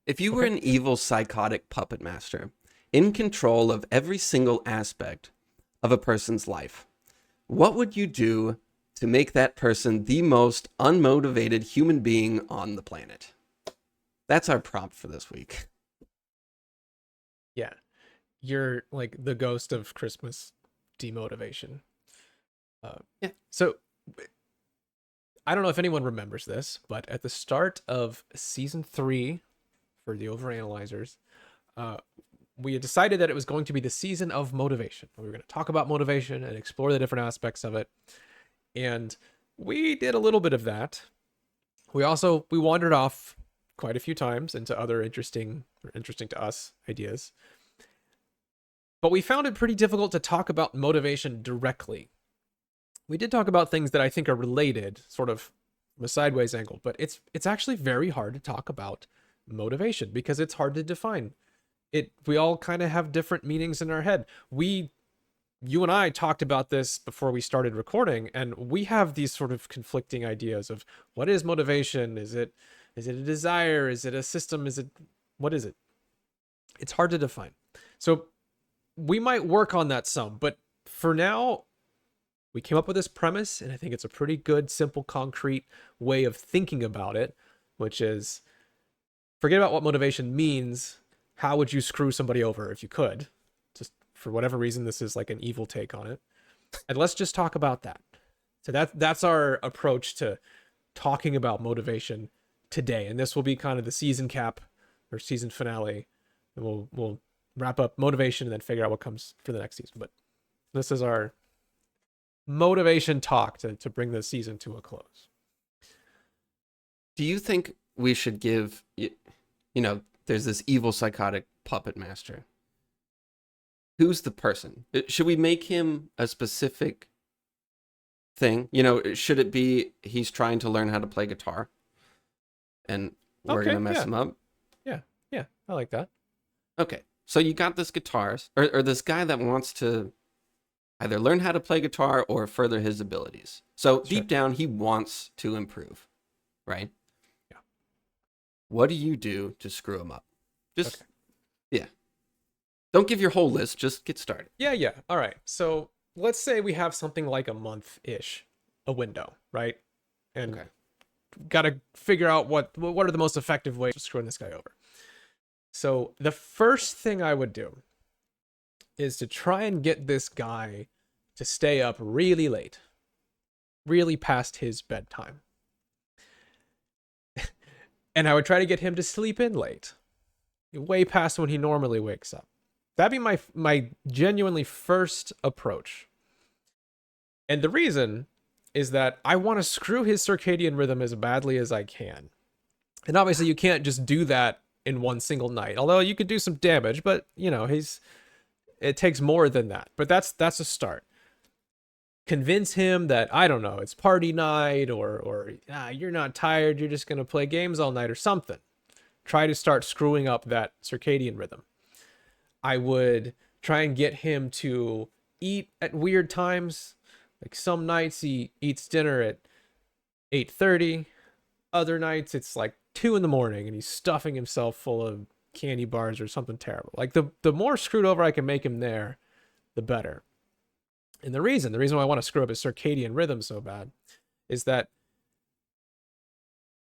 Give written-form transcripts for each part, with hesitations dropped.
If you were Okay. an evil, psychotic puppet master in control of every single aspect of a person's life, what would you do to make that person the most unmotivated human being on the planet? That's our prompt for this week. Yeah. You're like the ghost of Christmas demotivation. Uh, Yeah. so I don't know if anyone remembers this, but at the start of season 3 for the Overanalyzers, uh, we had decided that it was going to be the season of motivation. We were going to talk about motivation and explore the different aspects of it. And we did a little bit of that. We wandered off quite a few times into other interesting to us ideas. But we found it pretty difficult to talk about motivation directly. We did talk about things that I think are related, sort of from a sideways angle, but it's actually very hard to talk about motivation because it's hard to define. We all kind of have different meanings in our head. You and I talked about this before we started recording, and we have these sort of conflicting ideas of what is motivation? Is it a desire? Is it a system? Is it what is it? It's hard to define. So we might work on that some, but for now, we came up with this premise, and I think it's a pretty good, simple, concrete way of thinking about it, which is forget about what motivation means. How would you screw somebody over if you could? Just for whatever reason, this is like an evil take on it. And let's just talk about that. So that's our approach to talking about motivation today. And this will be kind of the season cap or season finale. And we'll wrap up motivation and then figure out what comes for the next season. But this is our motivation talk to bring the season to a close. Do you think we should give, there's this evil, psychotic puppet master? Who's the person? Should we make him a specific thing? Should it be he's trying to learn how to play guitar and we're going to Okay, mess yeah, him up? yeah, yeah. I like that. Okay. So you got this guitarist or this guy that wants to either learn how to play guitar or further his abilities. So Sure. deep down, he wants to improve, right? Yeah. What do you do to screw him up? Just, Okay. yeah. Don't give your whole list. Just get started. Yeah, yeah. All right. So let's say we have something like a month ish, a window, right? And Okay. got to figure out what are the most effective ways of screwing this guy over. So the first thing I would do is to try and get this guy to stay up really late, really past his bedtime. And I would try to get him to sleep in late, way past when he normally wakes up. That'd be my genuinely first approach. And the reason is that I want to screw his circadian rhythm as badly as I can. And obviously you can't just do that in one single night. Although you could do some damage, but it takes more than that. But that's a start. Convince him that I don't know, it's party night or you're not tired, you're just going to play games all night or something. Try to start screwing up that circadian rhythm. I would try and get him to eat at weird times. Like some nights he eats dinner at 8:30. Other nights it's like 2 in the morning and he's stuffing himself full of candy bars or something terrible. Like the more screwed over I can make him there, the better. And the reason why I want to screw up his circadian rhythm so bad is that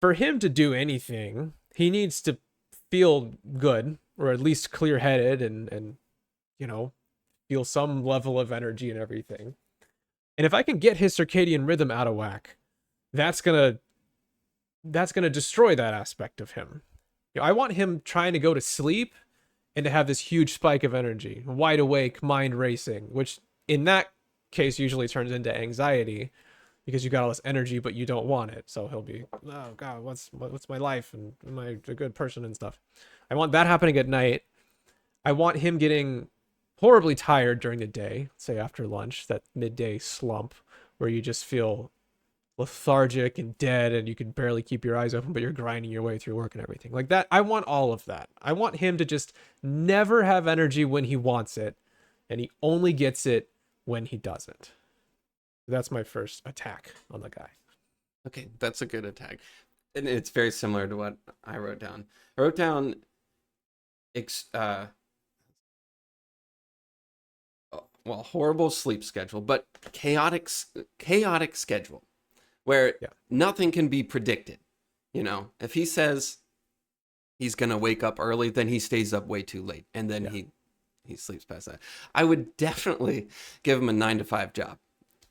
for him to do anything, he needs to feel good or at least clear-headed and you know, feel some level of energy and everything. And if I can get his circadian rhythm out of whack, that's going to destroy that aspect of him. I want him trying to go to sleep and to have this huge spike of energy, wide awake, mind racing, which in that case usually turns into anxiety because you got all this energy but you don't want it. So he'll be, oh god, what's my life and am I a good person and stuff. I want that happening at night. I want him getting horribly tired during the day, say after lunch, that midday slump where you just feel lethargic and dead and you can barely keep your eyes open but you're grinding your way through work and everything like that. I want all of that. I want him to just never have energy when he wants it and he only gets it when he doesn't. That's my first attack on the guy. Okay, that's a good attack. and it's very similar to what I wrote down. I wrote down ex- uh, well, horrible sleep schedule, but chaotic schedule where Yeah. nothing can be predicted. You know, if he says he's gonna wake up early, then he stays up way too late, and then Yeah. he sleeps past that. I would definitely give him a 9 to 5 job.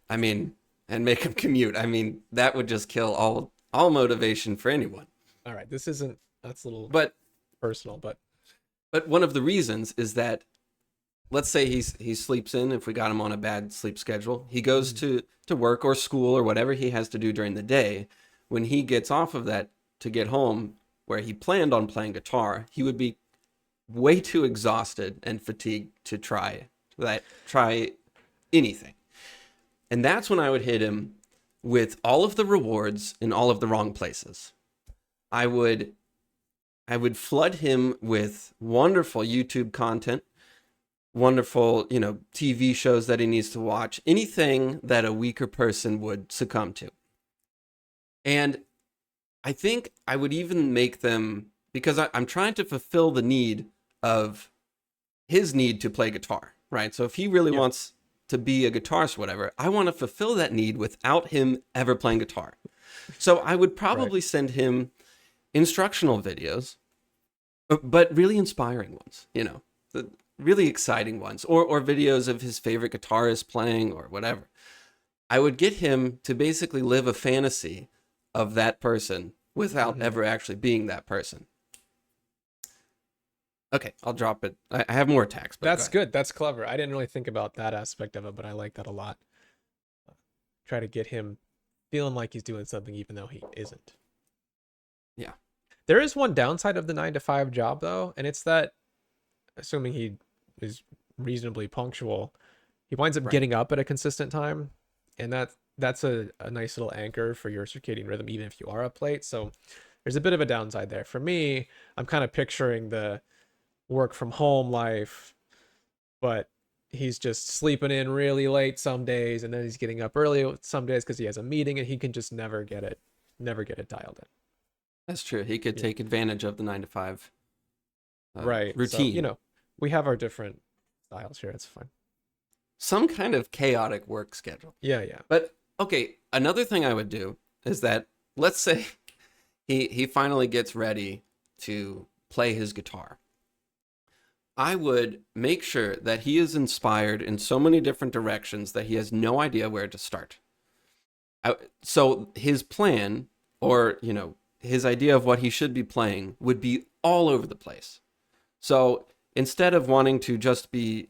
I mean, and make him commute. I mean, that would just kill all motivation for anyone. All right. This isn't, that's a little But personal, but one of the reasons is that, let's say he sleeps in, if we got him on a bad sleep schedule, he goes to work or school or whatever he has to do during the day. When he gets off of that to get home where he planned on playing guitar, he would be way too exhausted and fatigued to try anything. And that's when I would hit him with all of the rewards in all of the wrong places. I would flood him with wonderful YouTube content, wonderful, TV shows that he needs to watch, anything that a weaker person would succumb to. And I think I would even make them, because I'm trying to fulfill the need of his need to play guitar, right? So if he really wants to be a guitarist or whatever, I want to fulfill that need without him ever playing guitar. So I would probably send him instructional videos, but really inspiring ones, the really exciting ones, or videos of his favorite guitarist playing or whatever. I would get him to basically live a fantasy of that person without ever actually being that person. Okay, I'll drop it. I have more attacks, but that's good. That's clever. I didn't really think about that aspect of it, but I like that a lot. Try to get him feeling like he's doing something even though he isn't. Yeah. There is one downside of the 9 to 5 job though, and it's that, assuming he is reasonably punctual, he winds up getting up at a consistent time, and that's a nice little anchor for your circadian rhythm, even if you are up late. So there's a bit of a downside there. For me, I'm kind of picturing the work from home life, but he's just sleeping in really late some days, and then he's getting up early some days because he has a meeting, and he can just never get it dialed in. That's true. He could take advantage of the 9 to 5 Right. routine. So, we have our different styles here. It's fine. Some kind of chaotic work schedule. Yeah. But okay, another thing I would do is that, let's say he finally gets ready to play his guitar. I would make sure that he is inspired in so many different directions that he has no idea where to start. So his plan, or his idea of what he should be playing, would be all over the place. So instead of wanting to just be,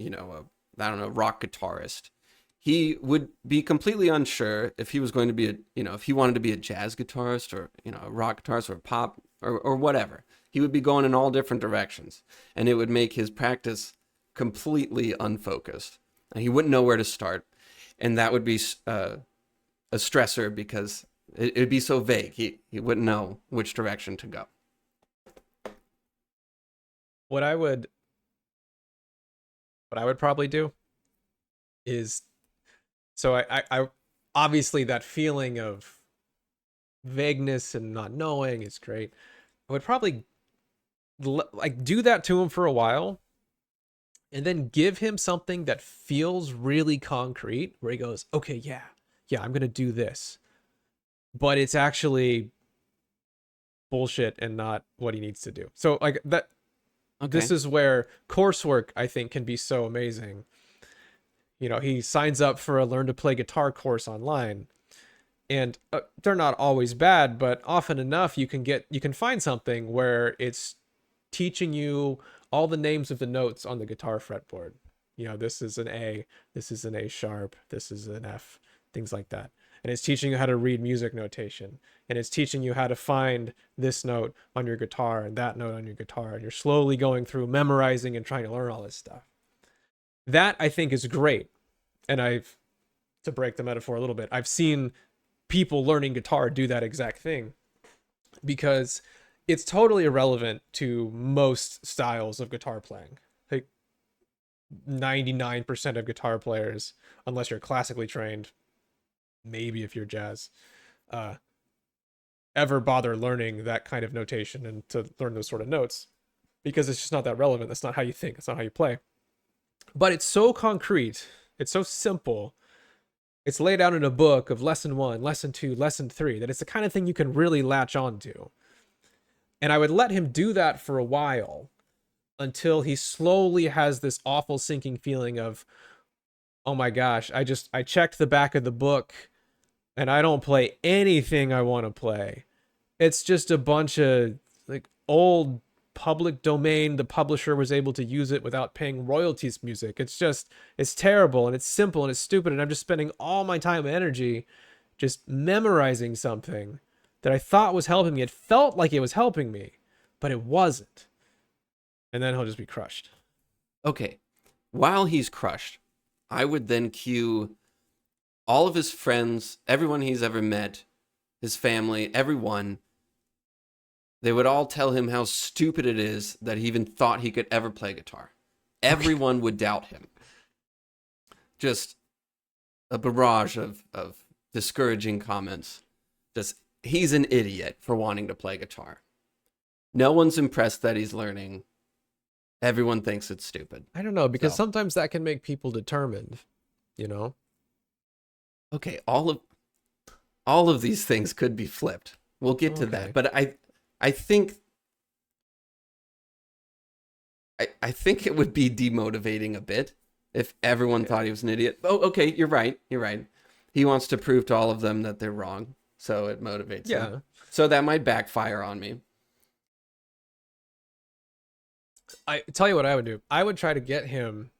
rock guitarist, he would be completely unsure if he was going to be if he wanted to be a jazz guitarist, or, a rock guitarist, or pop, or whatever. He would be going in all different directions, and it would make his practice completely unfocused. And he wouldn't know where to start, and that would be a stressor because it'd be so vague. He wouldn't know which direction to go. What I would probably do is, so I obviously that feeling of vagueness and not knowing is great. I would probably like do that to him for a while, and then give him something that feels really concrete, where he goes, okay, yeah, I'm gonna do this, but it's actually bullshit and not what he needs to do. So like that. Okay. This is where coursework, I think, can be so amazing. He signs up for a learn to play guitar course online, and they're not always bad, but often enough you can find something where it's teaching you all the names of the notes on the guitar fretboard. This is an A, this is an A sharp, this is an F, things like that. And it's teaching you how to read music notation, and it's teaching you how to find this note on your guitar and that note on your guitar, and you're slowly going through memorizing and trying to learn all this stuff. That, I think, is great. And to break the metaphor a little bit, I've seen people learning guitar do that exact thing, because it's totally irrelevant to most styles of guitar playing. Like 99% of guitar players, unless you're classically trained, maybe if you're jazz, ever bother learning that kind of notation and to learn those sort of notes because it's just not that relevant. That's not how you think. It's not how you play. But it's so concrete. It's so simple. It's laid out in a book of lesson 1, lesson 2, lesson 3 that it's the kind of thing you can really latch on to. And I would let him do that for a while until he slowly has this awful sinking feeling of, oh my gosh, I checked the back of the book and I don't play anything I want to play. It's just a bunch of like old public domain. The publisher was able to use it without paying royalties music. It's terrible and it's simple and it's stupid. And I'm just spending all my time and energy just memorizing something that I thought was helping me. It felt like it was helping me, but it wasn't. And then he'll just be crushed. Okay. While he's crushed, I would then cue all of his friends, everyone he's ever met, his family, everyone. They would all tell him how stupid it is that he even thought he could ever play guitar. Everyone would doubt him. Just a barrage of discouraging comments. Just, he's an idiot for wanting to play guitar. No one's impressed that he's learning. Everyone thinks it's stupid. I don't know, because So. sometimes that can make people determined, you know? Okay, all of these things could be flipped. We'll get to that. But I think it would be demotivating a bit if everyone thought he was an idiot. Oh, okay, you're right. He wants to prove to all of them that they're wrong, so it motivates him. So that might backfire on me. I tell you what I would do. I would try to get him,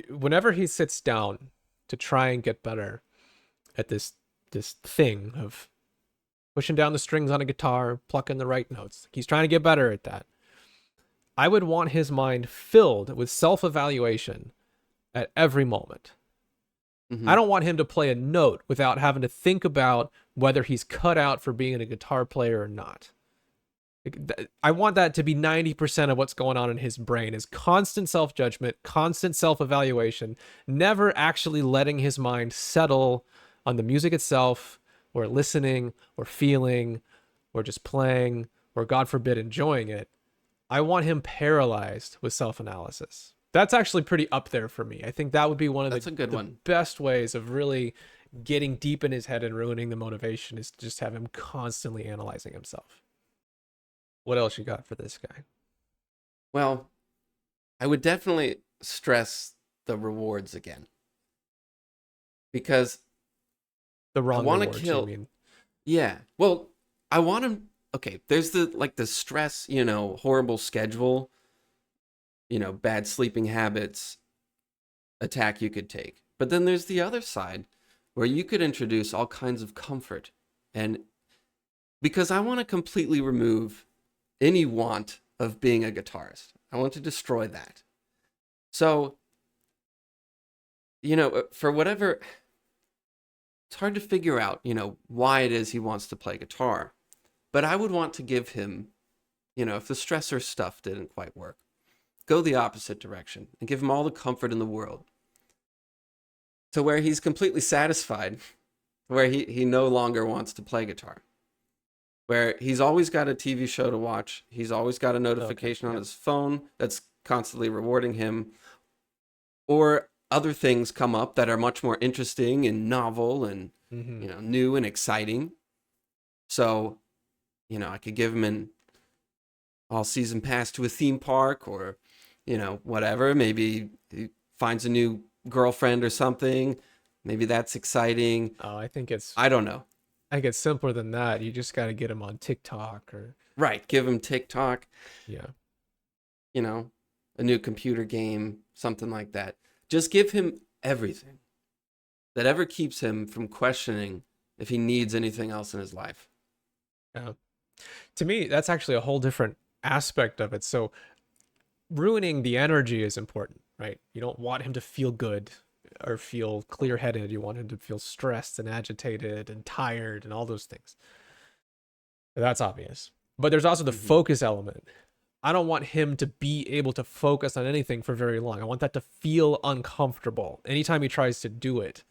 whenever he sits down to try and get better at this thing of pushing down the strings on a guitar, plucking the right notes. He's trying to get better at that. I would want his mind filled with self-evaluation at every moment. Mm-hmm. I don't want him to play a note without having to think about whether he's cut out for being a guitar player or not. I want that to be 90% of what's going on in his brain is constant self-judgment, constant self-evaluation, never actually letting his mind settle on the music itself, or listening, or feeling, or just playing, or God forbid, enjoying it. I want him paralyzed with self-analysis. That's actually pretty up there for me. I think that would be one of the best ways of really getting deep in his head and ruining the motivation, is to just have him constantly analyzing himself. What else you got for this guy? Well, I would definitely stress the rewards again. Because the wrong rewards, you mean? Yeah. Well, I want him. Okay, there's the stress, horrible schedule, bad sleeping habits, attack you could take. But then there's the other side where you could introduce all kinds of comfort. And because I want to completely remove any want of being a guitarist. I want to destroy that. So, for whatever, it's hard to figure out, why it is he wants to play guitar. But I would want to give him, if the stressor stuff didn't quite work, go the opposite direction and give him all the comfort in the world. To where he's completely satisfied, where he no longer wants to play guitar. Where he's always got a TV show to watch. He's always got a notification on his phone that's constantly rewarding him. Or other things come up that are much more interesting and novel and, new and exciting. So, I could give him an all-season pass to a theme park or, whatever. Maybe he finds a new girlfriend or something. Maybe that's exciting. Oh, I don't know. I think it's simpler than that. You just got to get him on TikTok or... Right. Give him TikTok. Yeah. A new computer game, something like that. Just give him everything that ever keeps him from questioning if he needs anything else in his life. Yeah. To me, that's actually a whole different aspect of it. So ruining the energy is important, right? You don't want him to feel good or feel clear-headed. You want him to feel stressed and agitated and tired and all those things. That's obvious. But there's also the focus element. I don't want him to be able to focus on anything for very long. I want that to feel uncomfortable anytime he tries to do it.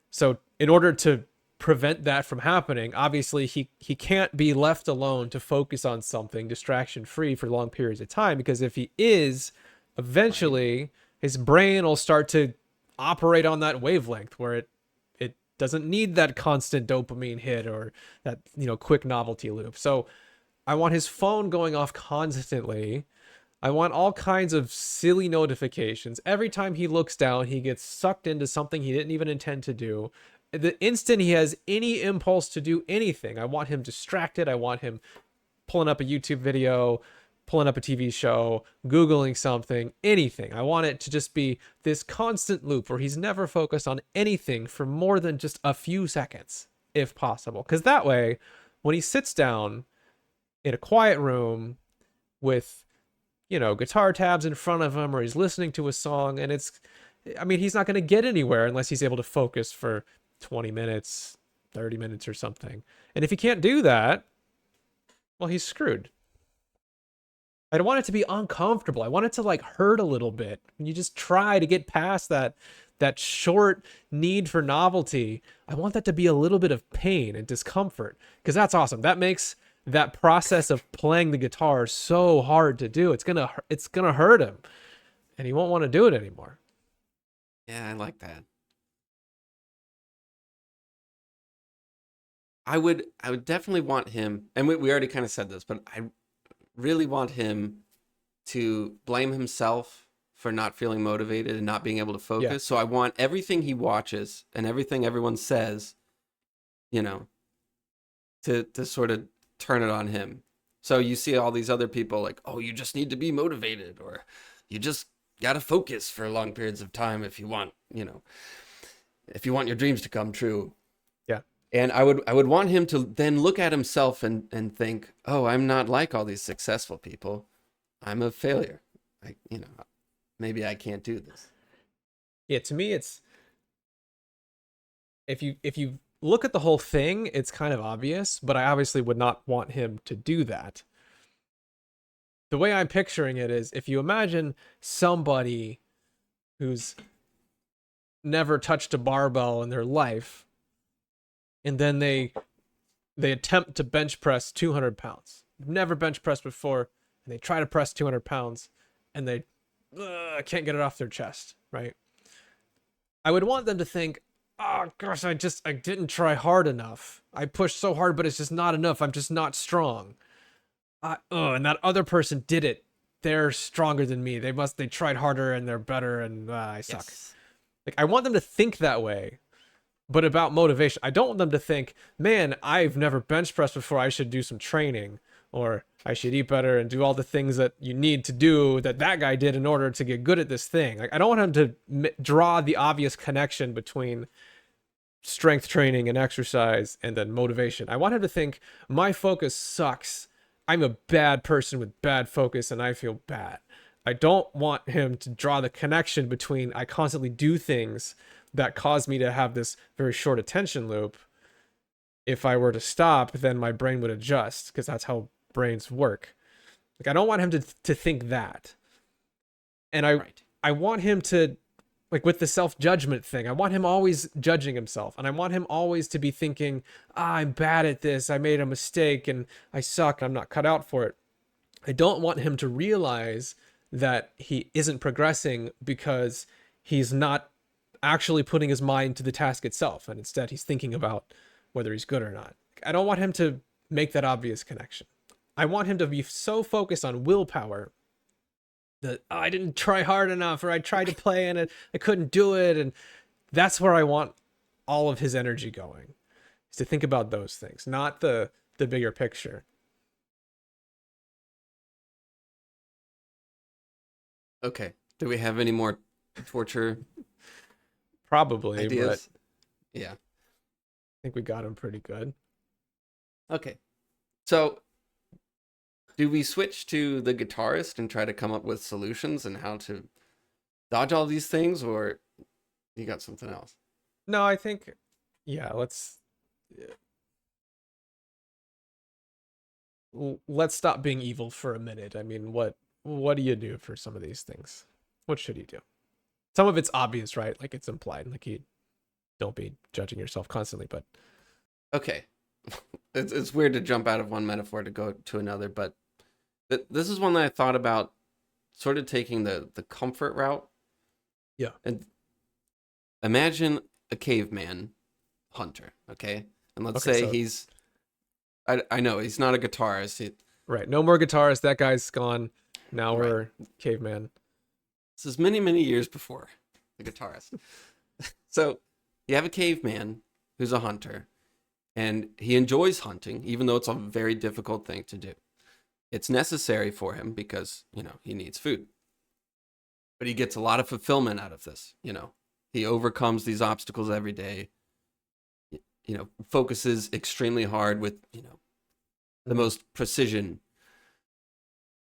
So in order to prevent that from happening. Obviously, he can't be left alone to focus on something distraction free for long periods of time, because if he is, eventually his brain will start to operate on that wavelength where it doesn't need that constant dopamine hit or that, you know, quick novelty loop. So I want his phone going off constantly. I want all kinds of silly notifications. Every time he looks down, he gets sucked into something he didn't even intend to do. The instant he has any impulse to do anything, I want him distracted. I want him pulling up a YouTube video, pulling up a TV show, Googling something, anything. I want it to just be this constant loop where he's never focused on anything for more than just a few seconds, if possible. Because that way, when he sits down in a quiet room with, you know, guitar tabs in front of him, or he's listening to a song, and he's not going to get anywhere unless he's able to focus for 20 minutes, 30 minutes or something. And if he can't do that, well, he's screwed. I don't want it to be uncomfortable. I want it to like hurt a little bit. When you just try to get past that short need for novelty, I want that to be a little bit of pain and discomfort, because that's awesome. That makes that process of playing the guitar so hard to do. It's gonna hurt him, and he won't want to do it anymore. Yeah, I like that. I would definitely want him, and we already kind of said this, but I really want him to blame himself for not feeling motivated and not being able to focus. Yeah. So I want everything he watches and everything everyone says, you know, to sort of turn it on him. So you see all these other people like, oh, you just need to be motivated, or you just got to focus for long periods of time if you want, you know, if you want your dreams to come true. Yeah. And I would want him to then look at himself and think, oh, I'm not like all these successful people. I'm a failure. Maybe I can't do this. Yeah, to me, it's if you look at the whole thing, it's kind of obvious, but I obviously would not want him to do that. The way I'm picturing it is, if you imagine somebody who's never touched a barbell in their life, and then they attempt to bench press 200 pounds. Never bench pressed before, and they try to press 200 pounds, and they can't get it off their chest, right? I would want them to think, oh gosh, I didn't try hard enough. I pushed so hard, but it's just not enough. I'm just not strong. And that other person did it. They're stronger than me. They tried harder and they're better, and I suck. Yes. Like, I want them to think that way. But about motivation, I don't want them to think, man, I've never bench pressed before, I should do some training, or I should eat better and do all the things that you need to do that guy did in order to get good at this thing. Like, I don't want him to draw the obvious connection between strength training and exercise and then motivation. I want him to think, my focus sucks. I'm a bad person with bad focus and I feel bad. I don't want him to draw the connection between I constantly do things that cause me to have this very short attention loop. If I were to stop, then my brain would adjust, because that's how brains work. Like, I don't want him to think that. And I want him to, like, with the self-judgment thing, I want him always judging himself. And I want him always to be thinking, I'm bad at this. I made a mistake and I suck. I'm not cut out for it. I don't want him to realize that he isn't progressing because he's not actually putting his mind to the task itself, and instead he's thinking about whether he's good or not. I don't want him to make that obvious connection. I want him to be so focused on willpower that I didn't try hard enough, or I tried to play and I couldn't do it, and that's where I want all of his energy going, is to think about those things, not the bigger picture. Okay. Do we have any more torture Probably, ideas? but Yeah. I think we got him pretty good. Okay. So, do we switch to the guitarist and try to come up with solutions and how to dodge all these things, or you got something else? No, I think, yeah, let's stop being evil for a minute. I mean, what do you do for some of these things? What should you do? Some of it's obvious, right? Like, it's implied. Like, you don't be judging yourself constantly, but Okay, it's weird to jump out of one metaphor to go to another, but this is one that I thought about, sort of taking the comfort route. Yeah. And imagine a caveman hunter, okay? And let's Okay, say so I know he's not a guitarist. right, no more guitars. That guy's gone. Now Right. we're caveman. This is many, many years before the guitarist. So you have a caveman who's a hunter, and he enjoys hunting, even though it's a very difficult thing to do. It's necessary for him because, he needs food. But he gets a lot of fulfillment out of this. He overcomes these obstacles every day, focuses extremely hard with, the most precision.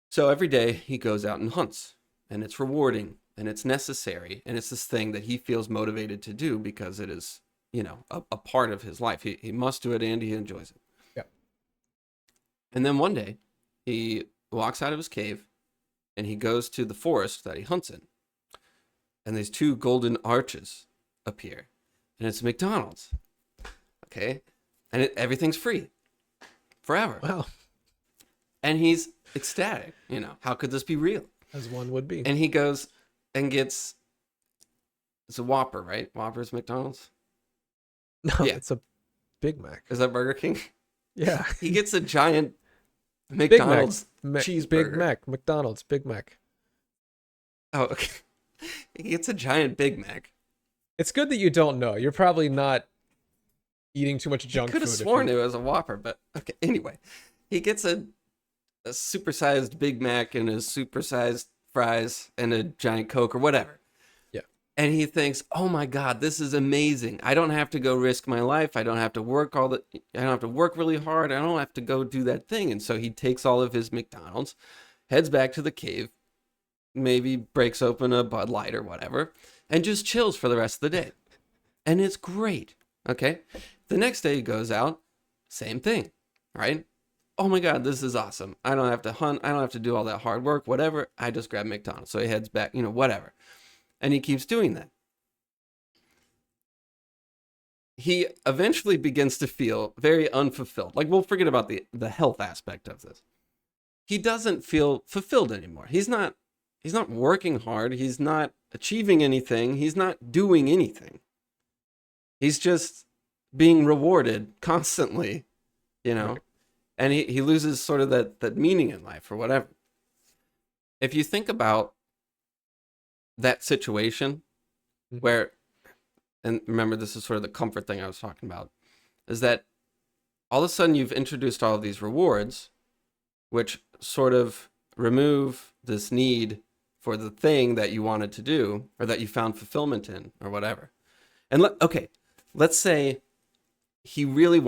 So every day he goes out and hunts, and it's rewarding and it's necessary. And it's this thing that he feels motivated to do because it is, a part of his life. He must do it and he enjoys it. Yeah. And then one day he walks out of his cave and he goes to the forest that he hunts in. And these two golden arches appear, and it's McDonald's. Okay. And everything's free forever. Wow, And he's ecstatic. How could this be real? as one would be. And he goes and gets, it's a Whopper, right? Whopper's McDonald's. No, Yeah. it's a Big Mac. Is that Burger King? Yeah. He gets a giant Big McDonald's Mac. cheeseburger. Big Mac. McDonald's. Big Mac. Oh, okay. He gets a giant Big Mac. It's good that you don't know. You're probably not eating too much junk Could food. have sworn it was a Whopper, but okay. Anyway, he gets a supersized Big Mac and his supersized fries and a giant Coke or whatever. Yeah. And he thinks, "Oh my God, this is amazing! I don't have to go risk my life. I don't have to work I don't have to work really hard. I don't have to go do that thing." And so he takes all of his McDonald's, heads back to the cave, maybe breaks open a Bud Light or whatever, and just chills for the rest of the day. And it's great. Okay. The next day he goes out, same thing, right? Oh my God, this is awesome. I don't have to hunt. I don't have to do all that hard work, whatever. I just grab McDonald's. So he heads back, whatever. And he keeps doing that. He eventually begins to feel very unfulfilled. Like, we'll forget about the health aspect of this. He doesn't feel fulfilled anymore. He's not working hard. He's not achieving anything. He's not doing anything. He's just being rewarded constantly, Right. and he loses sort of that meaning in life or whatever. If you think about that situation Mhm. where, and remember, this is sort of the comfort thing I was talking about, is that all of a sudden you've introduced all of these rewards, which sort of remove this need for the thing that you wanted to do or that you found fulfillment in or whatever. And let's say he really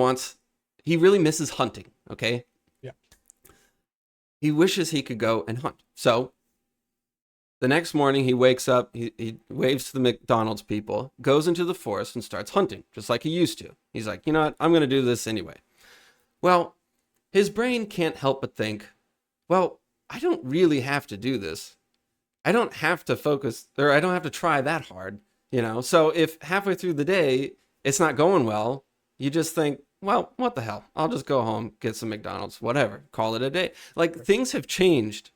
misses hunting, okay? Yeah. He wishes he could go and hunt. So the next morning he wakes up, he waves to the McDonald's people, goes into the forest and starts hunting, just like he used to. He's like, you know what? I'm going to do this anyway. Well, his brain can't help but think, well, I don't really have to do this. I don't have to focus, or I don't have to try that hard, So if halfway through the day it's not going well, you just think, well, what the hell? I'll just go home, get some McDonald's, whatever, call it a day. Like, things have changed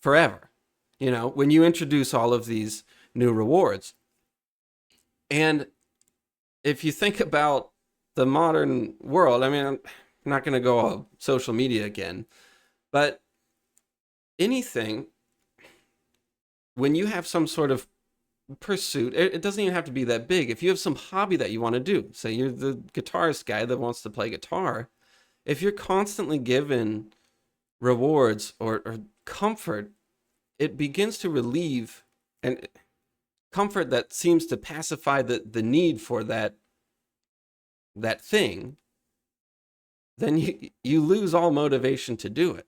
forever, when you introduce all of these new rewards. And if you think about the modern world, I mean, I'm not going to go all social media again, but anything, when you have some sort of pursuit, it doesn't even have to be that big. If you have some hobby that you want to do, say you're the guitarist guy that wants to play guitar, if you're constantly given rewards or comfort, it begins to relieve, and comfort that seems to pacify the need for that thing, then you lose all motivation to do it.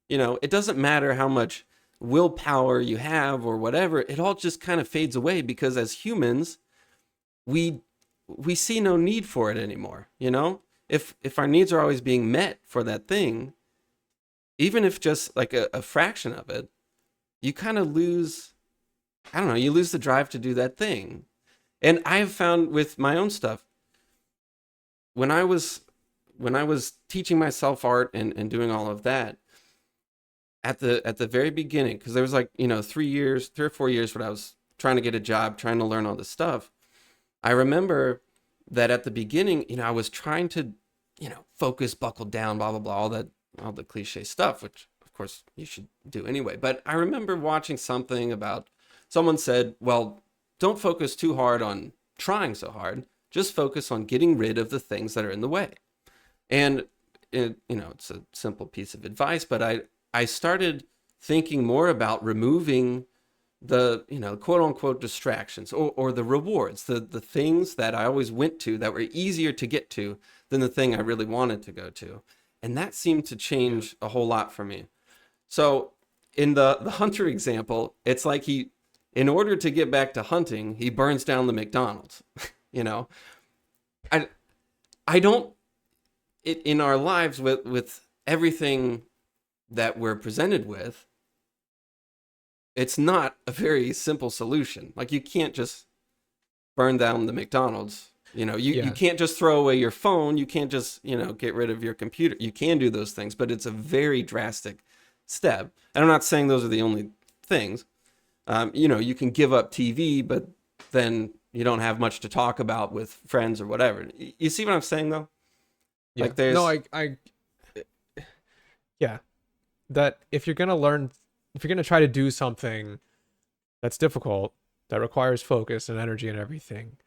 It doesn't matter how much willpower you have or whatever, it all just kind of fades away, because as humans we see no need for it anymore. If our needs are always being met for that thing, even if just like a fraction of it, you kind of lose, I don't know, you lose the drive to do that thing. And I have found with my own stuff, when I was when I was teaching myself art and doing all of that, at the very beginning, because there was like, 3 or 4 years when I was trying to get a job, trying to learn all this stuff. I remember that at the beginning, I was trying to, focus, buckle down, blah blah blah, all the cliche stuff, which of course you should do anyway. But I remember watching something about, someone said, well, don't focus too hard on trying so hard. Just focus on getting rid of the things that are in the way. And it's a simple piece of advice, but I started thinking more about removing the, quote unquote distractions, or the rewards, the things that I always went to that were easier to get to than the thing I really wanted to go to. And that seemed to change a whole lot for me. So in the hunter example, it's like in order to get back to hunting, he burns down the McDonald's. you know, I don't, in our lives with everything that we're presented with, it's not a very simple solution. Like, you can't just burn down the McDonald's. You can't just throw away your phone. You can't just, get rid of your computer. You can do those things, but it's a very drastic step. And I'm not saying those are the only things. You can give up TV, but then you don't have much to talk about with friends or whatever. You see what I'm saying, though? Yeah. Like, there's... No, yeah. That if you're going to try to do something that's difficult, that requires focus and energy and everything,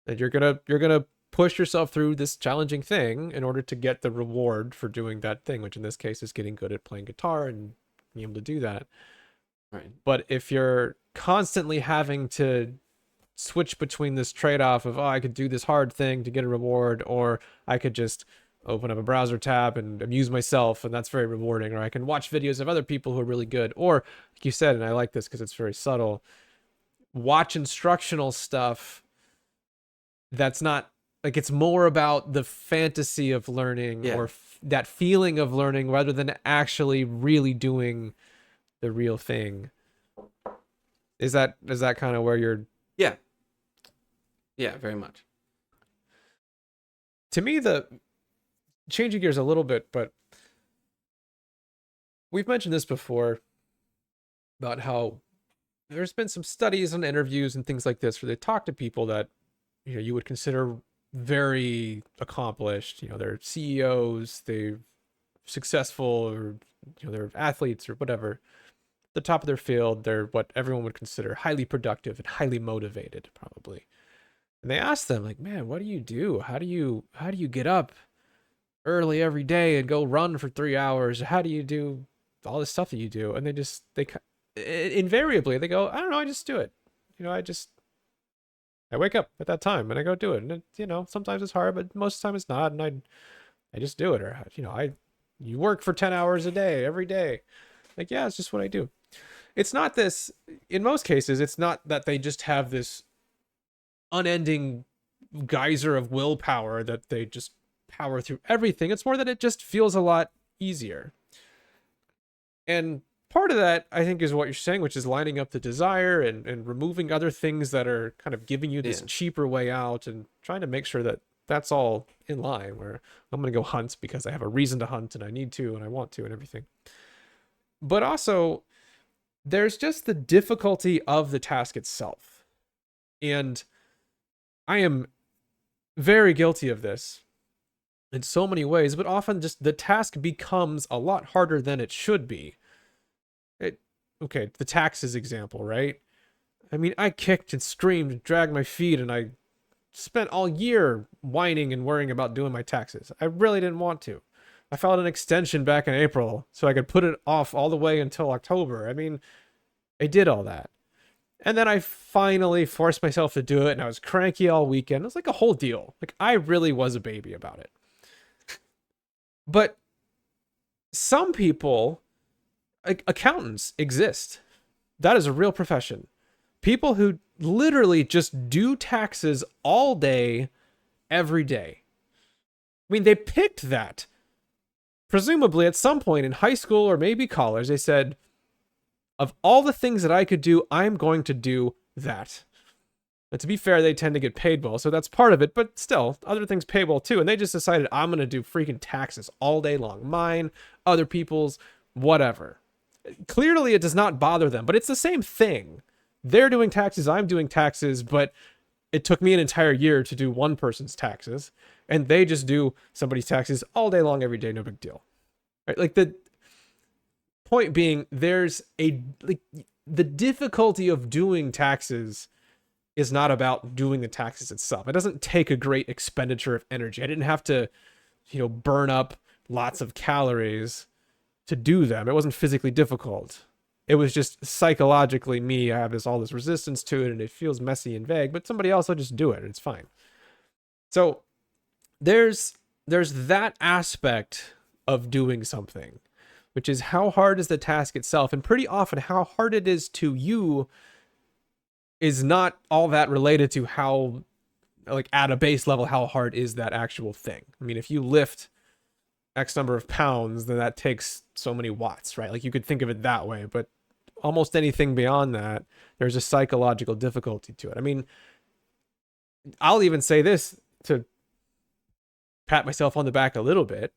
that you're gonna push yourself through this challenging thing in order to get the reward for doing that thing, which in this case is getting good at playing guitar and being able to do that. Right. But if you're constantly having to switch between this trade-off of, I could do this hard thing to get a reward, or I could just open up a browser tab and amuse myself, and that's very rewarding, or I can watch videos of other people who are really good, or like you said, and I like this because it's very subtle, watch instructional stuff that's not, like, it's more about the fantasy of learning, or that feeling of learning, rather than actually really doing the real thing. Is that kind of where you're... Yeah, very much. To me, the changing gears a little bit, but we've mentioned this before about how there's been some studies and interviews and things like this where they talk to people that you would consider very accomplished. They're CEOs, they're successful, or they're athletes or whatever. The top of their field, they're what everyone would consider highly productive and highly motivated, probably. And they ask them, like, man, what do you do? How do you get up early every day and go run for 3 hours? How do you do all this stuff that you do? And they invariably they go, I don't know, I just do it. I wake up at that time and I go do it. And sometimes it's hard, but most of the time it's not. And I just do it. Or, you work for 10 hours a day, every day. Like, yeah, it's just what I do. It's not this, in most cases, it's not that they just have this unending geyser of willpower that they just power through everything. It's more that it just feels a lot easier. And part of that, I think, is what you're saying, which is lining up the desire and removing other things that are kind of giving you this cheaper way out, and trying to make sure that that's all in line, where I'm going to go hunt because I have a reason to hunt and I need to and I want to and everything. But also, there's just the difficulty of the task itself. And I am very guilty of this in so many ways, but often just the task becomes a lot harder than it should be. Okay, the taxes example, right? I mean, I kicked and screamed and dragged my feet, and I spent all year whining and worrying about doing my taxes. I really didn't want to. I filed an extension back in April so I could put it off all the way until October. I mean, I did all that. And then I finally forced myself to do it, and I was cranky all weekend. It was like a whole deal. Like, I really was a baby about it. But some people, like accountants, exist. That is a real profession. People who literally just do taxes all day, every day. I mean, they picked that. Presumably at some point in high school or maybe college, they said, of all the things that I could do, I'm going to do that. And to be fair, they tend to get paid well, so that's part of it, but still, other things pay well too. And they just decided, I'm going to do freaking taxes all day long. Mine, other people's, whatever. Clearly, it does not bother them, but it's the same thing. They're doing taxes, I'm doing taxes, but it took me an entire year to do one person's taxes, and they just do somebody's taxes all day long, every day, no big deal. Right? Like, the point being, there's a, like, the difficulty of doing taxes is not about doing the taxes itself. It doesn't take a great expenditure of energy. I didn't have to, burn up lots of calories to do them. It wasn't physically difficult. It was just psychologically me. I have all this resistance to it, and it feels messy and vague, but somebody else will just do it and it's fine. So there's that aspect of doing something, which is how hard is the task itself, and pretty often how hard it is to you is not all that related to how, like, at a base level, how hard is that actual thing. I mean, if you lift X number of pounds, then that takes so many watts, right? Like, you could think of it that way, but almost anything beyond that, there's a psychological difficulty to it. I mean, I'll even say this to pat myself on the back a little bit.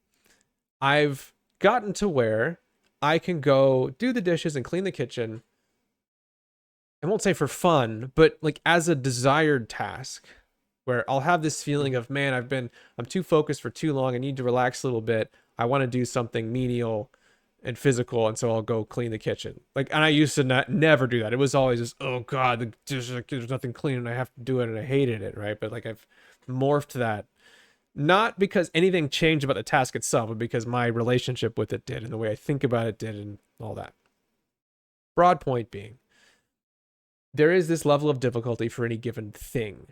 I've gotten to where I can go do the dishes and clean the kitchen, I won't say for fun, but like as a desired task, where I'll have this feeling of, man, I'm too focused for too long. I need to relax a little bit. I want to do something menial and physical, and so I'll go clean the kitchen. Like, and I used to never do that. It was always just, oh God, there's nothing clean and I have to do it, and I hated it, right? But like, I've morphed that, not because anything changed about the task itself, but because my relationship with it did, and the way I think about it did, and all that. Broad point being, there is this level of difficulty for any given thing.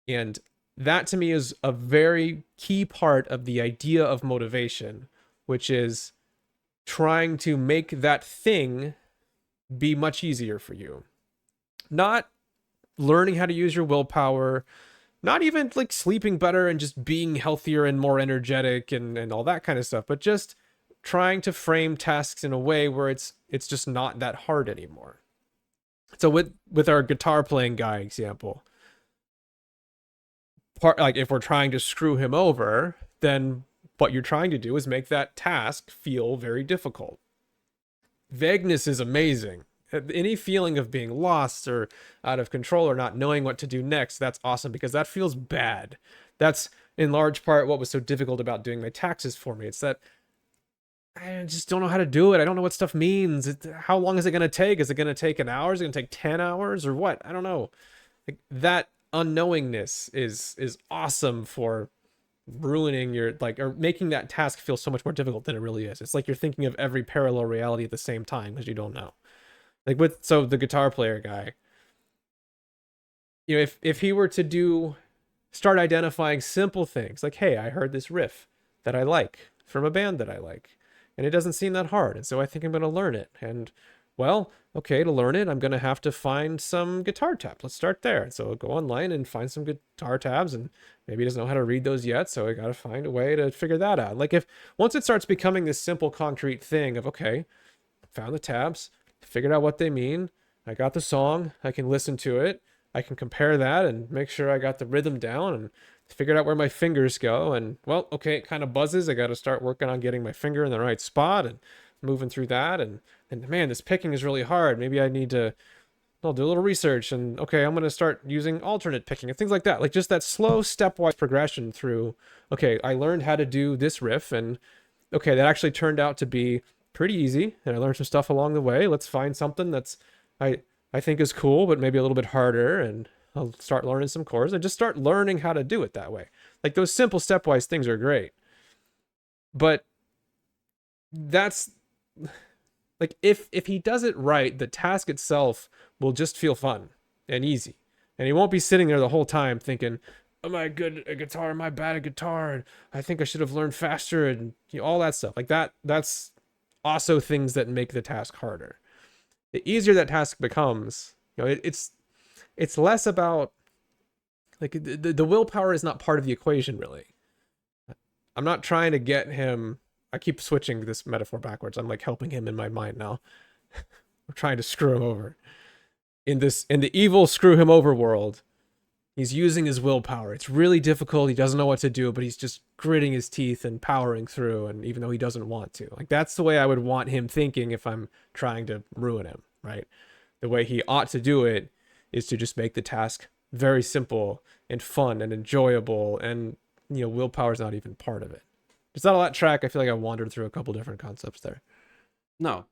And that to me is a very key part of the idea of motivation, which is trying to make that thing be much easier for you. Not learning how to use your willpower, not even like sleeping better and just being healthier and more energetic and all that kind of stuff, but just trying to frame tasks in a way where it's just not that hard anymore. So with our guitar playing guy example, like if we're trying to screw him over, then what you're trying to do is make that task feel very difficult. Vagueness is amazing. Any feeling of being lost or out of control or not knowing what to do next, that's awesome, because that feels bad. That's in large part what was so difficult about doing my taxes for me. It's that I just don't know how to do it. I don't know what stuff means. How long is it going to take? Is it going to take an hour? Is it going to take 10 hours or what? I don't know. Like, that unknowingness is awesome for ruining your, like, or making that task feel so much more difficult than it really is. It's like you're thinking of every parallel reality at the same time because you don't know. Like so the guitar player guy, if he were to start identifying simple things like, hey, I heard this riff that I like from a band that I like, and it doesn't seem that hard, and so I think I'm going to learn it. And, well, okay, to learn it, I'm going to have to find some guitar tabs. Let's start there. So I'll go online and find some guitar tabs, and maybe he doesn't know how to read those yet, so I got to find a way to figure that out. Like, once it starts becoming this simple, concrete thing of, okay, found the tabs, figured out what they mean, I got the song, I can listen to it, I can compare that and make sure I got the rhythm down and figured out where my fingers go, and, well, okay, it kind of buzzes. I got to start working on getting my finger in the right spot and moving through that, and man, this picking is really hard. Maybe I need to, I'll do a little research, and okay, I'm going to start using alternate picking and things like that. Like, just that slow stepwise progression through, okay, I learned how to do this riff, and okay, that actually turned out to be pretty easy, and I learned some stuff along the way. Let's find something that's I think is cool, but maybe a little bit harder, and I'll start learning some chords and just start learning how to do it that way. Like, those simple stepwise things are great. But that's, like, if he does it right, the task itself will just feel fun and easy. And he won't be sitting there the whole time thinking, am I good at guitar? Am I bad at guitar? And I think I should have learned faster, and all that stuff. Like, that's also things that make the task harder. The easier that task becomes, it's less about, like, the willpower is not part of the equation, really. I'm not trying to get him, I keep switching this metaphor backwards. I'm like helping him in my mind now. We're trying to screw him over. In the evil screw him over world, He's using his willpower. It's really difficult. He doesn't know what to do, but he's just gritting his teeth and powering through. And even though he doesn't want to, like, that's the way I would want him thinking if I'm trying to ruin him, right? The way he ought to do it is to just make the task very simple and fun and enjoyable. And, willpower is not even part of it. It's not a lot track. I feel like I wandered through a couple different concepts there. No,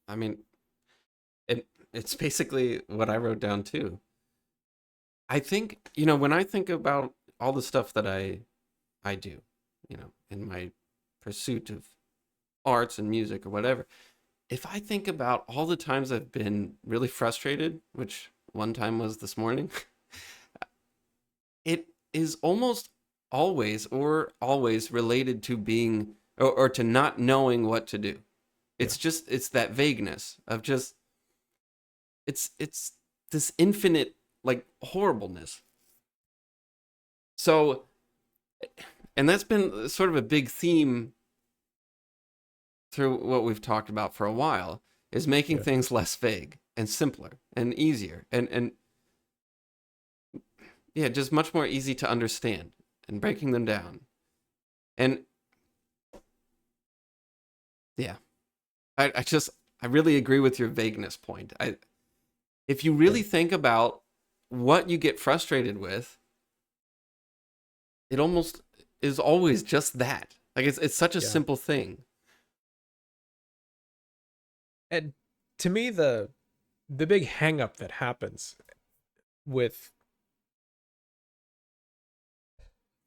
I mean, it's basically what I wrote down too. I think, when I think about all the stuff that I do, in my pursuit of arts and music or whatever, if I think about all the times I've been really frustrated, which one time was this morning, it is almost always related to being or to not knowing what to do. It's that vagueness of just it's this infinite like horribleness. So, and that's been sort of a big theme through what we've talked about for a while, is making things less vague and simpler and easier and yeah, just much more easy to understand and breaking them down. And yeah, I really agree with your vagueness point. If you really think about what you get frustrated with, it almost is always just that. Like it's such a simple thing. And to me, the big hang up that happens with,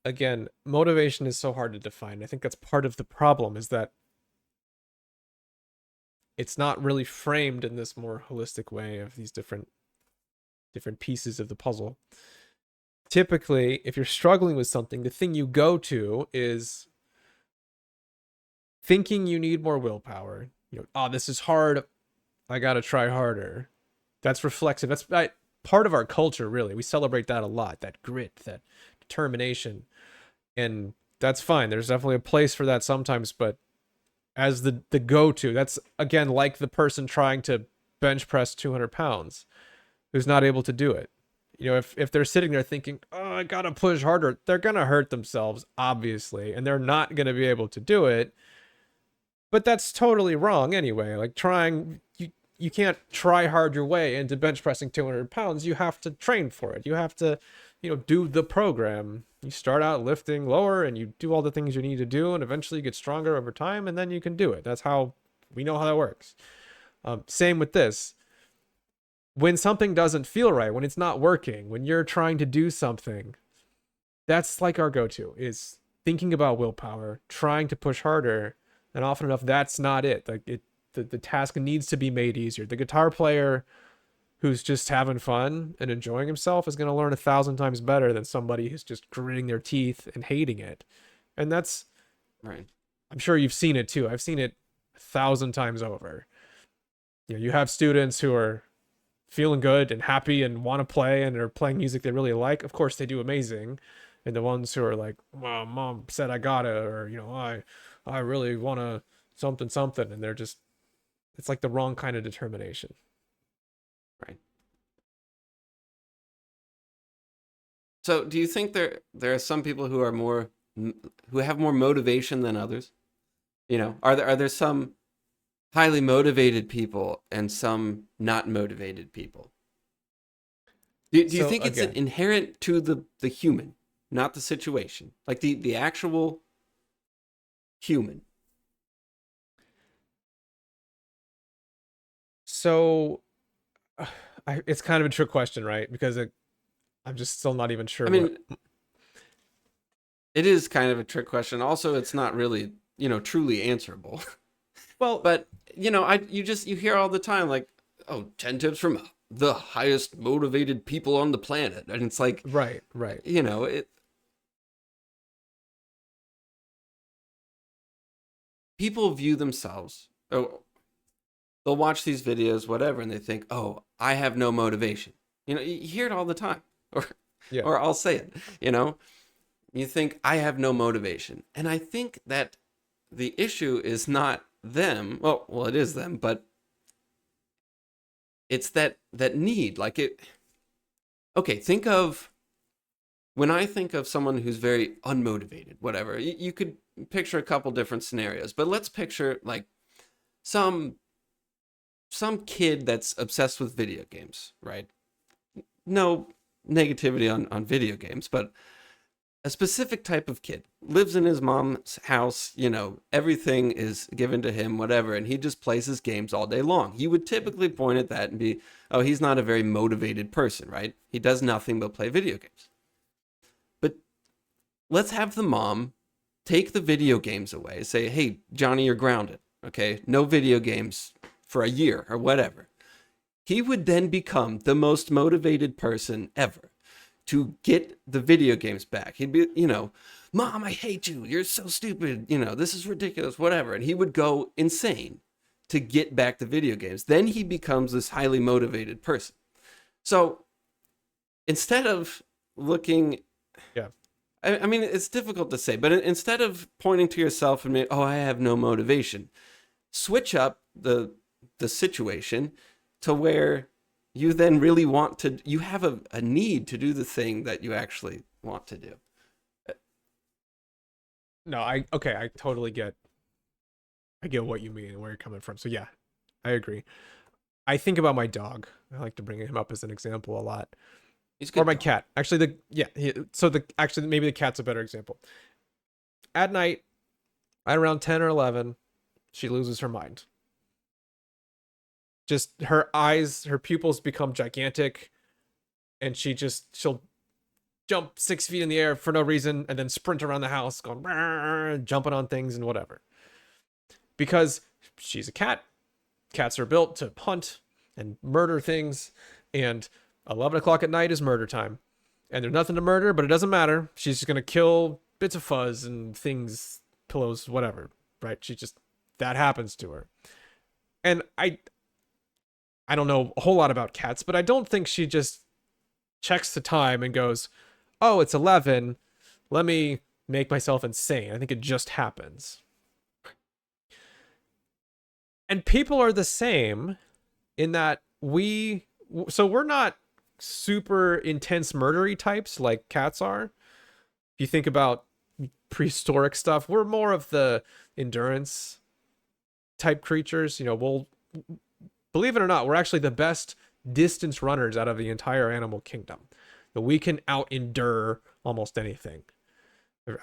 again, motivation is so hard to define. I think that's part of the problem, is that it's not really framed in this more holistic way of these different pieces of the puzzle. Typically, if you're struggling with something, the thing you go to is thinking you need more willpower. Oh, this is hard, I gotta try harder. That's reflexive. That's part of our culture, really. We celebrate that a lot, that grit, that determination. And that's fine. There's definitely a place for that sometimes, but as the go-to, that's, again, like the person trying to bench press 200 pounds who's not able to do it. If they're sitting there thinking, oh, I gotta push harder, they're gonna hurt themselves, obviously, and they're not gonna be able to do it. But that's totally wrong anyway. Like, you can't try hard your way into bench pressing 200 pounds. You have to train for it. You have to, do the program. You start out lifting lower and you do all the things you need to do, and eventually you get stronger over time, and then you can do it. That's how we know how that works. Same with this. When something doesn't feel right, when it's not working, when you're trying to do something, that's like our go-to, is thinking about willpower, trying to push harder. And often enough, that's not it. Like the task needs to be made easier. The guitar player who's just having fun and enjoying himself is going to learn 1,000 times better than somebody who's just gritting their teeth and hating it. And that's right. I'm sure you've seen it too. I've seen it 1,000 times over. You have students who are feeling good and happy and want to play and are playing music they really like. Of course, they do amazing. And the ones who are like, well, mom said I gotta, or, I really want to something. And they're just, it's like the wrong kind of determination. Right. So do you think there are some people who have more motivation than others? Are there some highly motivated people and some not motivated people? Do you think it's inherent to the human, not the situation? Like the actual human? So it's kind of a trick question, right? Because I'm just still not even sure. I mean, it is kind of a trick question. Also, it's not really, truly answerable. Well, but you hear all the time, like, oh, 10 tips from the highest motivated people on the planet. And it's like, right. People view themselves, they'll watch these videos, whatever, and they think, oh, I have no motivation. You hear it all the time, or I'll say it, you think I have no motivation. And I think that the issue is not them. Well, it is them, but it's that need, like it. Okay, think of when I think of someone who's very unmotivated, whatever, you could picture a couple different scenarios, but let's picture like some some kid that's obsessed with video games, right? No negativity on video games, but a specific type of kid lives in his mom's house, everything is given to him, whatever, and he just plays his games all day long. He would typically point at that and be, oh, he's not a very motivated person, right? He does nothing but play video games. But let's have the mom take the video games away, say, hey, Johnny, you're grounded, okay? No video games for a year or whatever. He would then become the most motivated person ever to get the video games back. He'd be, Mom, I hate you. You're so stupid. This is ridiculous, whatever. And he would go insane to get back the video games. Then he becomes this highly motivated person. So instead of looking, Yeah. I mean, it's difficult to say, but instead of pointing to yourself and being, oh, I have no motivation, switch up the situation to where you then really you have a need to do the thing that you actually want to do. No, I totally get what you mean and where you're coming from. So yeah, I agree. I think about my dog. I like to bring him up as an example a lot. He's good. Or my cat. Actually, maybe the cat's a better example. At night, at around 10 or 11, she loses her mind. Just her eyes, her pupils become gigantic, and she'll jump 6 feet in the air for no reason and then sprint around the house going jumping on things and whatever, because she's a cat. Cats are built to hunt and murder things, and 11 o'clock at night is murder time, and there's nothing to murder, but it doesn't matter. She's just gonna kill bits of fuzz and things, pillows, whatever, right? That happens to her. And I don't know a whole lot about cats, but I don't think she just checks the time and goes, oh, it's 11. Let me make myself insane. I think it just happens. And people are the same in that we're not super intense murdery types like cats are. If you think about prehistoric stuff, we're more of the endurance type creatures. Believe it or not, we're actually the best distance runners out of the entire animal kingdom. That we can out-endure almost anything.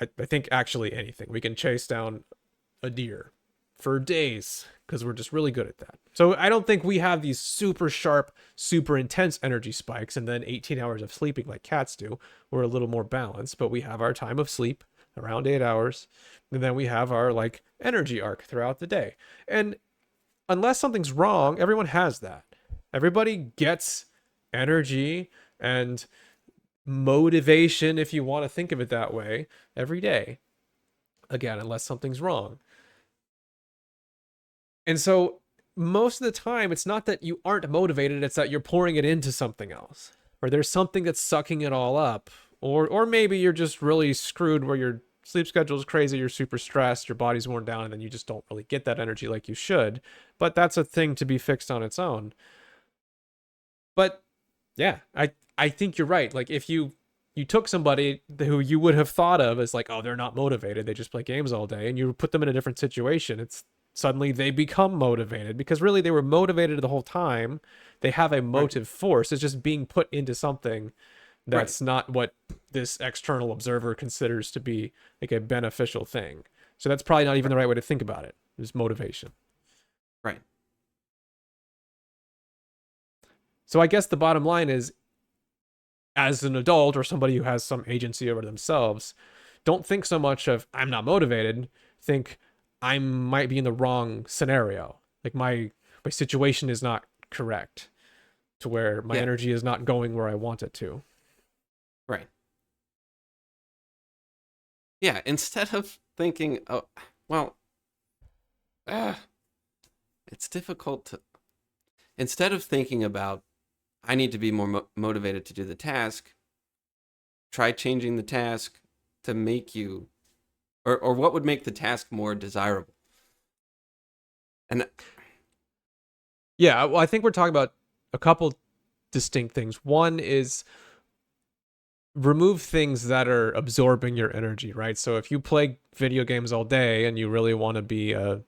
I think actually anything. We can chase down a deer for days because we're just really good at that. So I don't think we have these super sharp, super intense energy spikes and then 18 hours of sleeping like cats do. We're a little more balanced, but we have our time of sleep around 8 hours. And then we have our energy arc throughout the day. And unless something's wrong, everyone has that. Everybody gets energy and motivation, if you want to think of it that way, every day. Again, unless something's wrong. And so most of the time, it's not that you aren't motivated, it's that you're pouring it into something else. Or there's something that's sucking it all up. Or maybe you're just really screwed where your sleep schedule is crazy, you're super stressed, your body's worn down, and then you just don't really get that energy like you should. But that's a thing to be fixed on its own. But yeah, I think you're right. Like if you took somebody who you would have thought of as like, oh, they're not motivated, they just play games all day, and you put them in a different situation, it's suddenly they become motivated because really they were motivated the whole time. They have a motive force. It's just being put into something that's not what this external observer considers to be like a beneficial thing. So that's probably not even the right way to think about it, is motivation. Right. So I guess the bottom line is, as an adult or somebody who has some agency over themselves, don't think so much of I'm not motivated. Think I might be in the wrong scenario. Like my situation is not correct to where my energy is not going where I want it to. Right. Yeah, instead of thinking, oh, well, it's difficult to, instead of thinking about, I need to be more motivated to do the task, try changing the task to make you, or what would make the task more desirable. And yeah, well, I think we're talking about a couple distinct things. One is remove things that are absorbing your energy, right? So if you play video games all day and you really want to be a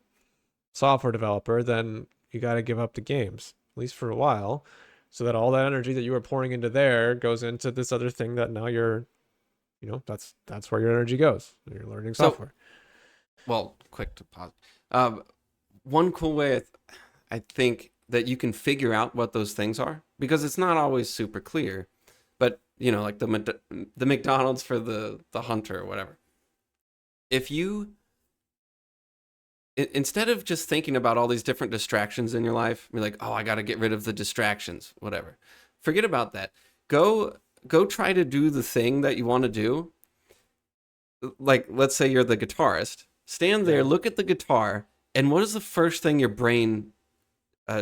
software developer, then you got to give up the games, at least for a while, so that all that energy that you were pouring into there goes into this other thing that now you're, that's where your energy goes. You're learning So, software. well, quick to pause. Um, one cool way I think that you can figure out what those things are, because it's not always super clear, but like the McDonald's for the hunter or whatever. If you instead of just thinking about all these different distractions in your life, you're like, oh, I got to get rid of the distractions, whatever. Forget about that. Go try to do the thing that you want to do. Like, let's say you're the guitarist. Stand there, Yeah. look at the guitar, and what is the first thing your brain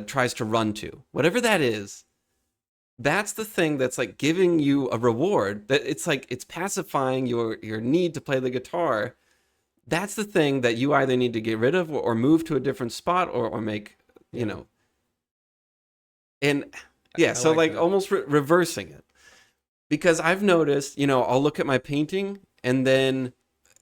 tries to run to? Whatever that is, that's the thing that's like giving you a reward. That it's like it's pacifying your need to play the guitar. That's the thing that you either need to get rid of or move to a different spot or make, you Yeah. know. And yeah, I so like like that. almost reversing it. Because I've noticed, I'll look at my painting and then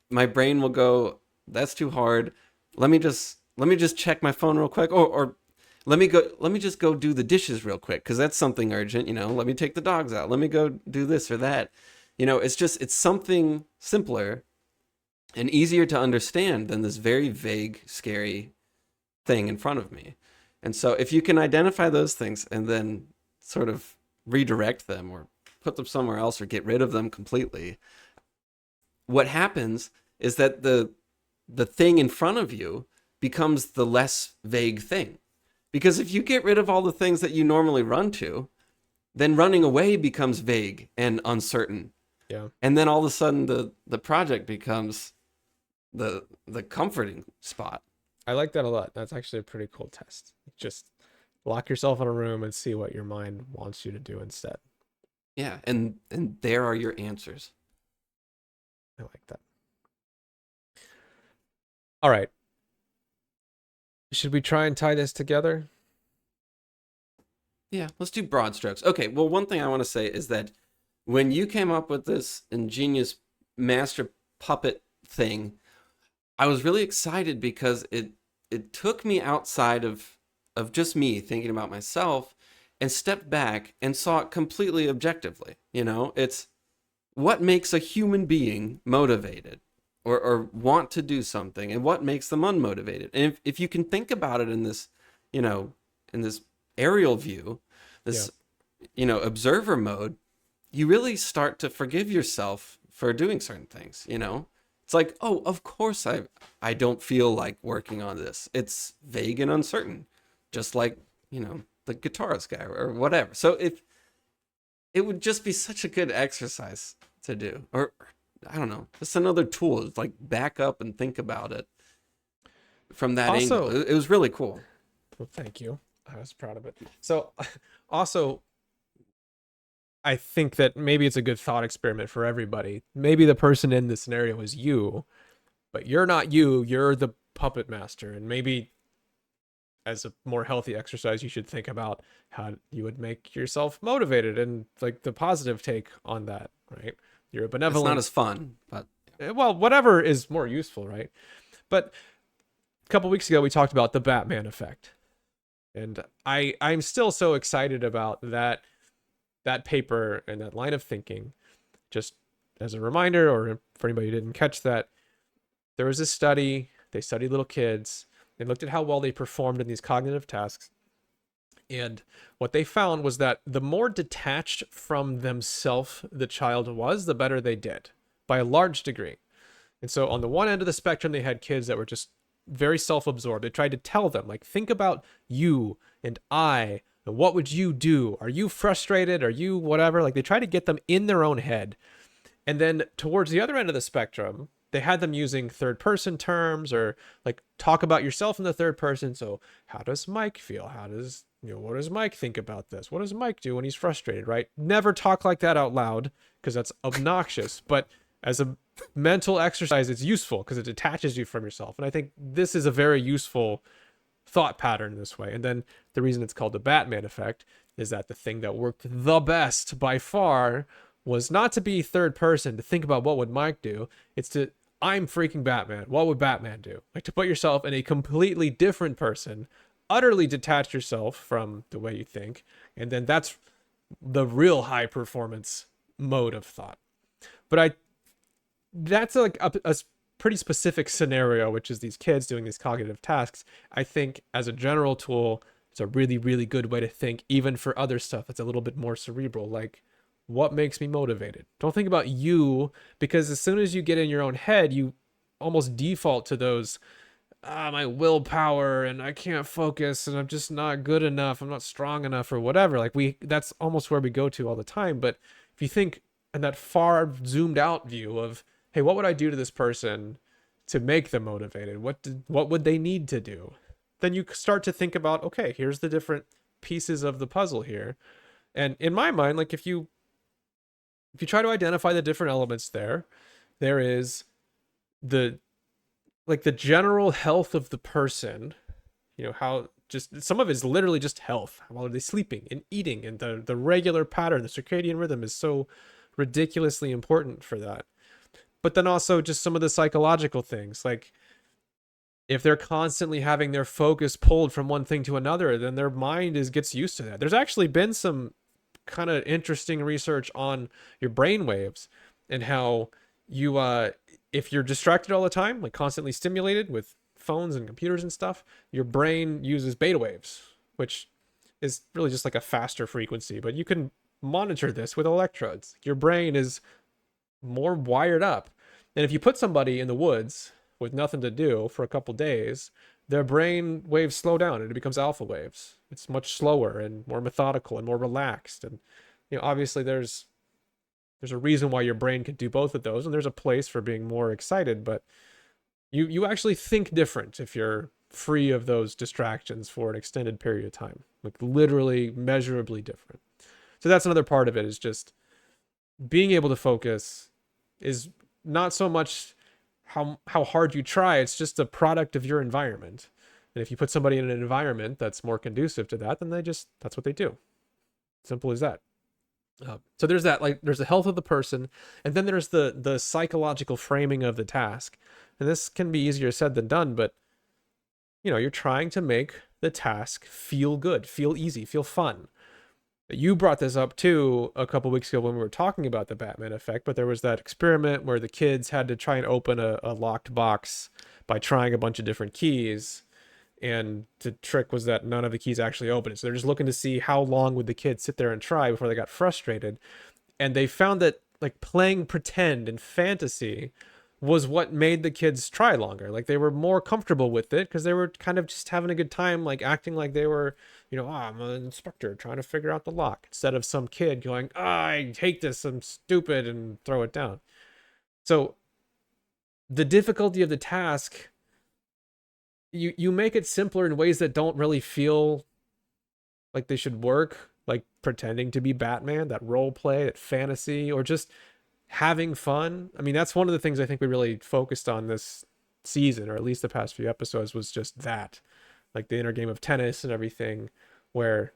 my brain will go, that's too hard. Let me just check my phone real quick, or let me just go do the dishes real quick because that's something urgent. Let me take the dogs out. Let me go do this or that. It's something simpler and easier to understand than this very vague, scary thing in front of me. And so if you can identify those things and then sort of redirect them or put them somewhere else or get rid of them completely, what happens is that the thing in front of you becomes the less vague thing. Because if you get rid of all the things that you normally run to, then running away becomes vague and uncertain. Yeah. And then all of a sudden the project becomes the comforting spot. I like that a lot. That's actually a pretty cool test. Just lock yourself in a room and see what your mind wants you to do instead. Yeah, and there are your answers. I like that. All right. Should we try and tie this together? Yeah, let's do broad strokes. Okay, well, one thing I want to say is that when you came up with this ingenious master puppet thing, I was really excited because it took me outside of just me thinking about myself and stepped back and saw it completely objectively. It's what makes a human being motivated or want to do something and what makes them unmotivated. And if you can think about it in this, in this aerial view, Yeah. this, observer mode, you really start to forgive yourself for doing certain things. It's like, oh, of course I don't feel like working on this. It's vague and uncertain, just like, the guitarist guy or whatever. So if it would just be such a good exercise to do, or I don't know, just another tool. It's like back up and think about it from that angle. Also, It was really cool. well, thank you. I was proud of it. So, also, I think that maybe it's a good thought experiment for everybody. Maybe the person in the scenario is you, but you're not you. You're the puppet master. And maybe as a more healthy exercise, you should think about how you would make yourself motivated and like the positive take on that, right? You're a It's not benevolent, as fun, but well, whatever is more useful, right? But a couple weeks ago, we talked about the Batman effect. And I'm still so excited about that paper and that line of thinking. Just as a reminder, or for anybody who didn't catch that, there was this study. They studied little kids. They looked at how well they performed in these cognitive tasks. And what they found was that the more detached from themselves the child was, the better they did by a large degree. And so on the one end of the spectrum, they had kids that were just very self-absorbed. They tried to tell them, like, think about you and I, and what would you do? Are you frustrated? Are you whatever? Like, they tried to get them in their own head. And then towards the other end of the spectrum, they had them using third person terms or like talk about yourself in the third person. So how does Mike feel? How does, what does Mike think about this? What does Mike do when he's frustrated, right? Never talk like that out loud because that's obnoxious. But as a mental exercise, it's useful because it detaches you from yourself. And I think this is a very useful thought pattern this way. And then the reason it's called the Batman effect is that the thing that worked the best by far was not to be third person to think about what would Mike do. It's to, I'm freaking Batman. What would Batman do? Like to put yourself in a completely different person, utterly detach yourself from the way you think, and then that's the real high performance mode of thought. But that's like a pretty specific scenario, which is these kids doing these cognitive tasks. I think as a general tool, it's a really, really good way to think, even for other stuff that's a little bit more cerebral, like what makes me motivated. Don't think about you, because as soon as you get in your own head, you almost default to those, my willpower and I can't focus and I'm just not good enough, I'm not strong enough or whatever. Like that's almost where we go to all the time. But if you think in that far zoomed out view of, hey, what would I do to this person to make them motivated? What would they need to do? Then you start to think about, okay, here's the different pieces of the puzzle here. And in my mind, like if you try to identify the different elements there is the general health of the person, how just some of it is literally just health. How well are they sleeping and eating, and the regular pattern, the circadian rhythm is so ridiculously important for that. But then also just some of the psychological things, like if they're constantly having their focus pulled from one thing to another, then their mind gets used to that. There's actually been some kind of interesting research on your brain waves and how you if you're distracted all the time, like constantly stimulated with phones and computers and stuff, your brain uses beta waves, which is really just like a faster frequency. But you can monitor this with electrodes. Your brain is more wired up. And if you put somebody in the woods with nothing to do for a couple days, their brain waves slow down and it becomes alpha waves. It's much slower and more methodical and more relaxed. And obviously there's a reason why your brain can do both of those, and there's a place for being more excited, but you actually think different if you're free of those distractions for an extended period of time, like literally measurably different. So that's another part of it, is just being able to focus is not so much how hard you try, it's just a product of your environment. And if you put somebody in an environment that's more conducive to that, then that's what they do. Simple as that. So there's that, like there's the health of the person, and then there's the psychological framing of the task. And this can be easier said than done, but you're trying to make the task feel good, feel easy, feel fun. You brought this up too a couple weeks ago when we were talking about the Batman effect, but there was that experiment where the kids had to try and open a locked box by trying a bunch of different keys. And the trick was that none of the keys actually opened it. So they're just looking to see how long would the kids sit there and try before they got frustrated. And they found that like playing pretend and fantasy was what made the kids try longer. Like they were more comfortable with it because they were kind of just having a good time, like acting like they were, I'm an inspector trying to figure out the lock, instead of some kid going, I hate this, I'm stupid, and throw it down. So the difficulty of the task, you make it simpler in ways that don't really feel like they should work, like pretending to be Batman, that role play, that fantasy, or just having fun. I mean, that's one of the things I think we really focused on this season, or at least the past few episodes, was just that, like the inner game of tennis and everything, where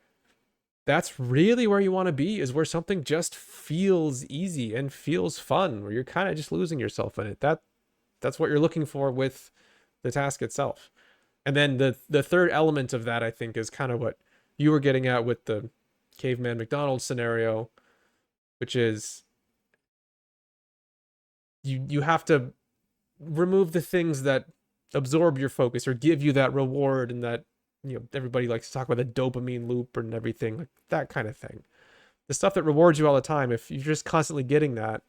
that's really where you want to be, is where something just feels easy and feels fun, where you're kind of just losing yourself in it. That's what you're looking for with the task itself. And then the third element of that, I think, is kind of what you were getting at with the caveman McDonald's scenario, which is you have to remove the things that absorb your focus or give you that reward, and that, everybody likes to talk about the dopamine loop and everything, like that kind of thing. The stuff that rewards you all the time, if you're just constantly getting that,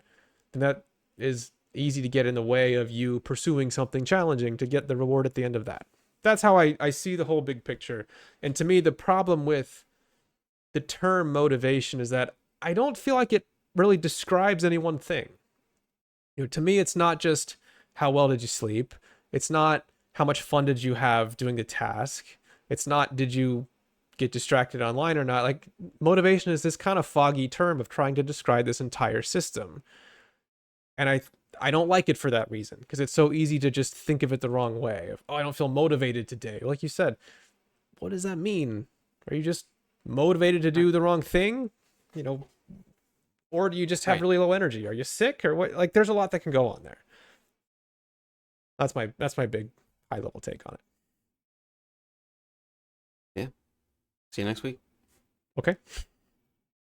then that is easy to get in the way of you pursuing something challenging to get the reward at the end of that. That's how I see the whole big picture. And to me, the problem with the term motivation is that I don't feel like it really describes any one thing. To me, it's not just how well did you sleep. It's not how much fun did you have doing the task. It's not did you get distracted online or not. Like, motivation is this kind of foggy term of trying to describe this entire system. And I don't like it for that reason, because it's so easy to just think of it the wrong way. Of, I don't feel motivated today. Like you said, what does that mean? Are you just motivated to do the wrong thing? Or do you just have Right. really low energy? Are you sick or what? Like, there's a lot that can go on there. That's my big high level take on it. See you next week. Okay.